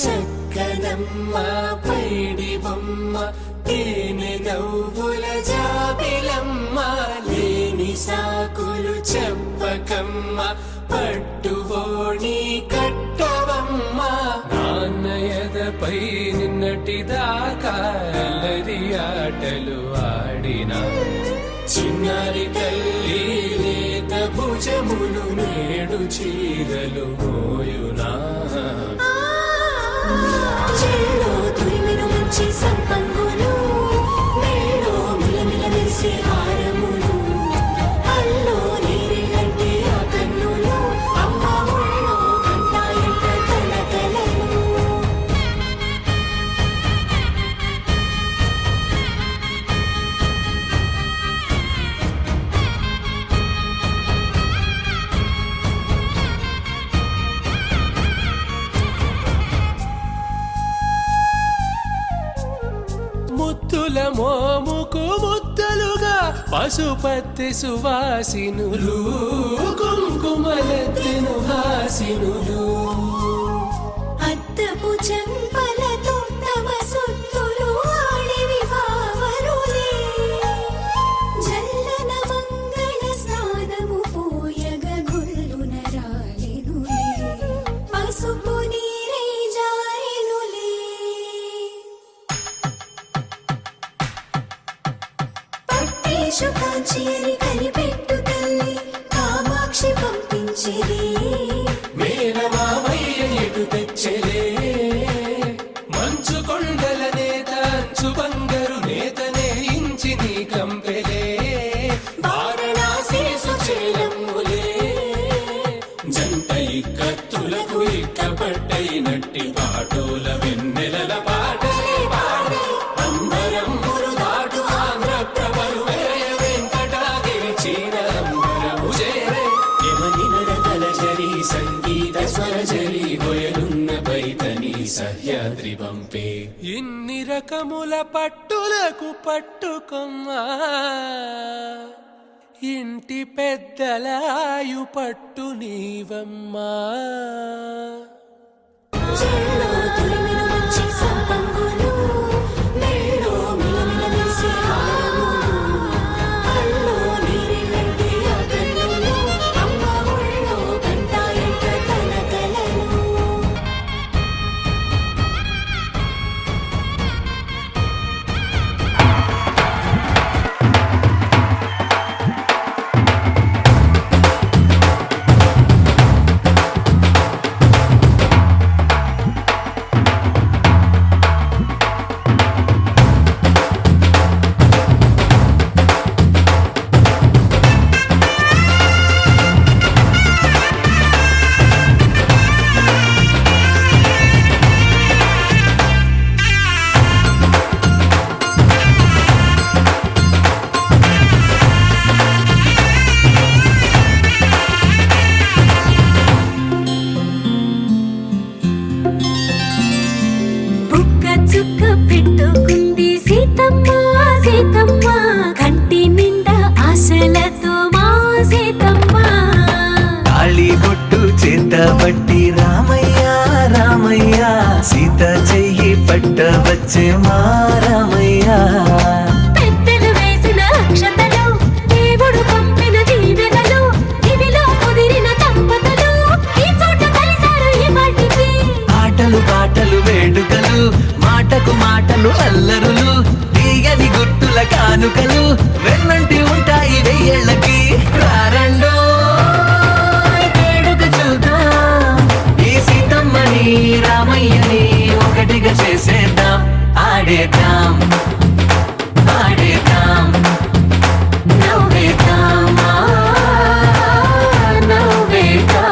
చక్కనమ్మ పైడి బొమ్మ తేనె నవ్వుల జాబిలమ్మ లేని సాకులు చెప్పకమ్మ పట్టువోణి కట్టవమ్మ నాన్నయదపై నిన్నటిదాకా అల్లరి ఆటలు ఆడినా చిన్నారి తల్లి లేత భుజములు నేడు చీరలు మోయునా చెల్లో తురిమిను మంచి సంపంగులు మేలో మిలమిల మెరిసే హారములు అల్లో నీరిలంటే ఆ కన్నులు అమ్మ ఒళ్ళో కంటాయంట కలకలను ముద్దుల మోముకు ముద్దలుగా పశుపతి సువాసినులు కుంకుమలెత్తెను హాసినులు అద్దపు చెంపలతో తమ సొత్తులు ఆడివి బావరులే జల్లన మంగళ స్నానము పోయగ గుల్లున రాలెనులే పసుపు నీరై జారెనులే పట్టేషు కాంచియని కనిపెట్టు తల్లి కామాక్షి పంపించిరి మేనమామయ్య ఎటు తెచ్చలే మంచు కొండల నేత అంచు బంగారు నేతనే ఇంచి నీ కంపెలే వారణాసి సుచేలమ్ములే జంట ఇక్కత్తులకు ఇక్కపట్టైనట్టి పాటోల వెన్నెలల పాటలే పాడే అంబరమ్ములు దాటు ఆంధ్ర ప్రభలు వేయ వెంకటాగిరి చీరంబరము చేరే యమని నడకల జరి సంగీత స్వరజరి హొయలున్న పైతని సహ్యాద్రి పంపే ఇన్ని రకముల పట్టులకు పట్టుకొమ్మా ఇంటి పెద్దలాయు పట్టు నీవమ్మా చెల్లో తురిమిను మంచి సంపంగులు మేలో మిలమిల మెరిసే హారములు అల్లో నీరిలంటే ఆ కన్నులు అమ్మ ఒళ్ళో కంటాయంట కలకలను బుక్క చుక్క పెట్టుకుంది సీతమ్మ సీతమ్మ కంటి నిండా ఆశలతో మా సీతమ్మ తాళి బొట్టు చేత పట్టి రామయ్య రామయ్య సీత చెయ్యి పట్ట వచ్చే మా రామయ్య పెద్దలు వేసిన అక్షతలు దేవుడు పంపిన దీవెనలు ఇవిలో కుదిరిన దంపతులు ఈ చోట కలిశారు ఈ వాటికి ఆటలు పాటలు వేడుకలు మాటకు మాటలు అల్లరులు తీయని గుర్తుల కానుకలు వెన్నంటి ఉంటాయి వెయ్యేళ్ళకి రారండో వేడుక చూద్దాం ఈ సీతమ్మని రామయ్యని ఒకటిగా చేసేద్దాం ఆడేద్దాం ఆడేద్దాం నవ్వేద్దాం నవ్వేద్దాం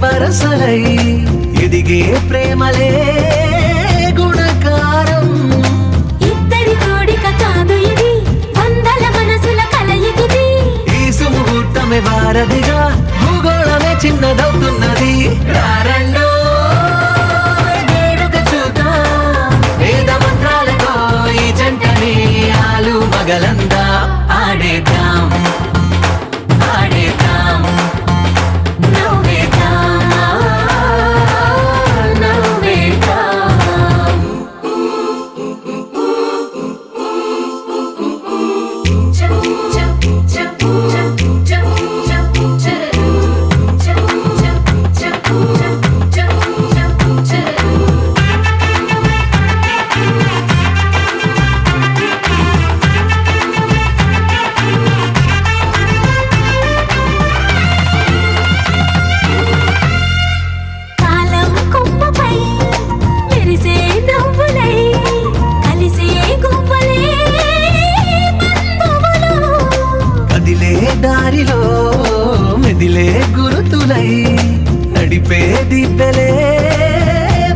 వరసలై ఎదిగే ప్రేమలే గుణకారం. ఇద్దరి కోడిక కాదు ఇది, వందల మనసుల కలయికిది. ఈ సుముహూర్తమే వారధిగా భూగోళమే చిన్నదవుతున్నది. రారండో వేడుక చూద్దాం, వేద మంత్రాలతో ఈ జంటని ఆలు మగలందా ఆడేద్దాం ఆడేద్దాం నవ్వేద్దాం, నవ్వేద్దాం. కాలం కొమ్మపై మెరిసే నవ్వులై కలిసే గువ్వలే బంధువులు. కదిలే దారిలో మెదిలే గురుతులై నడిపే దివ్యలే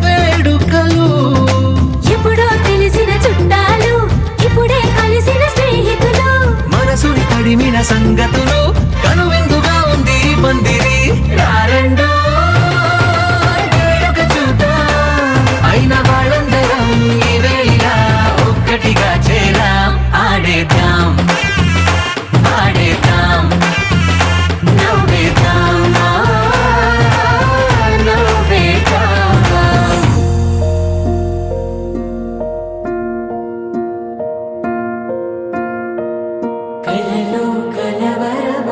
వేడుకలు. ఎప్పుడో తెలిసిన చుట్టాలు, ఇప్పుడే కలిసిన స్నేహితులు. మనసుని తడిమిన సంగతులు కనువిందుగా ఉంది ఈ పందిరి. రారండో వేడుక చూద్దాం, అయిన వాళ్ళందరం ఈ వేళ ఒక్కటిగా చేరాం. ఆడేద్దాం ఆడేద్దాం నవ్వేద్దాం, నవ్వేద్దాం. కలలో కలవరమే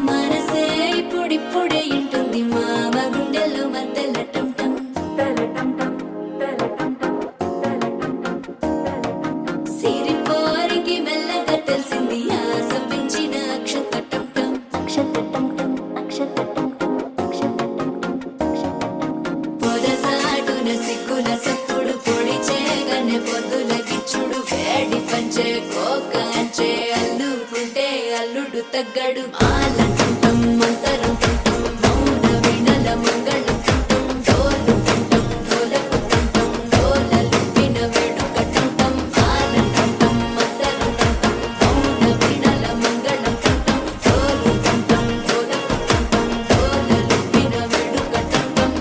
మనసే ఇప్పుడిప్పుడే ఇంటుంది మామ గుండెల్లో మధ్యల టం సిరిపోరికి మెల్లగా తెలిసింది ఆశ పెంచిన అక్షత టం పొదసాటున సిగ్గుల సప్పుడు పొడి చేయగానే పొద్దుల గిచ్చుడు వేడి పంచే కోకంచే అల్లుకుంటే అల్లుడు తగ్గడు మాలంటుంటం మంతరం టుంటం మౌన వినల మంగళం టుంటం డోలు టుంటం డోలకు టుంటం డోలలు విన వేడుక టుంటం మాలంటుంటం మంతరం టుంటం మౌన వినల మంగళం టుంటం డోలు టుంటం డోలకు టుంటం డోలలు విన వేడుక టుంటం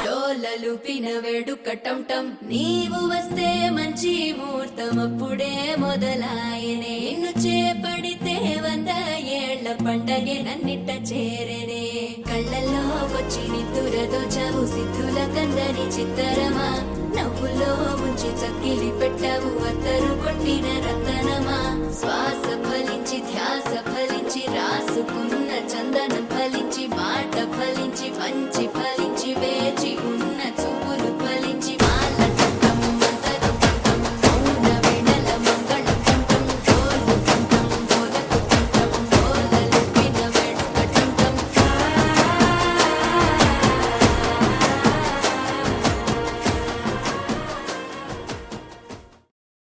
డోలలుపిన వేడుక టం నీవు వస్తే మంచి ముహూర్తం అప్పుడే మొదలాయనే నిన్ను చేపడితే 100 ఏళ్ల పండగే నన్నిట్ట చేరనే కళ్ళల్లో వచ్చి నిద్దురదో చవు సిద్ధుల కందని చిత్తరమా నవ్వులో ముంచి చక్కిలి పెట్టవు అత్తరు కొట్టిన రతనమా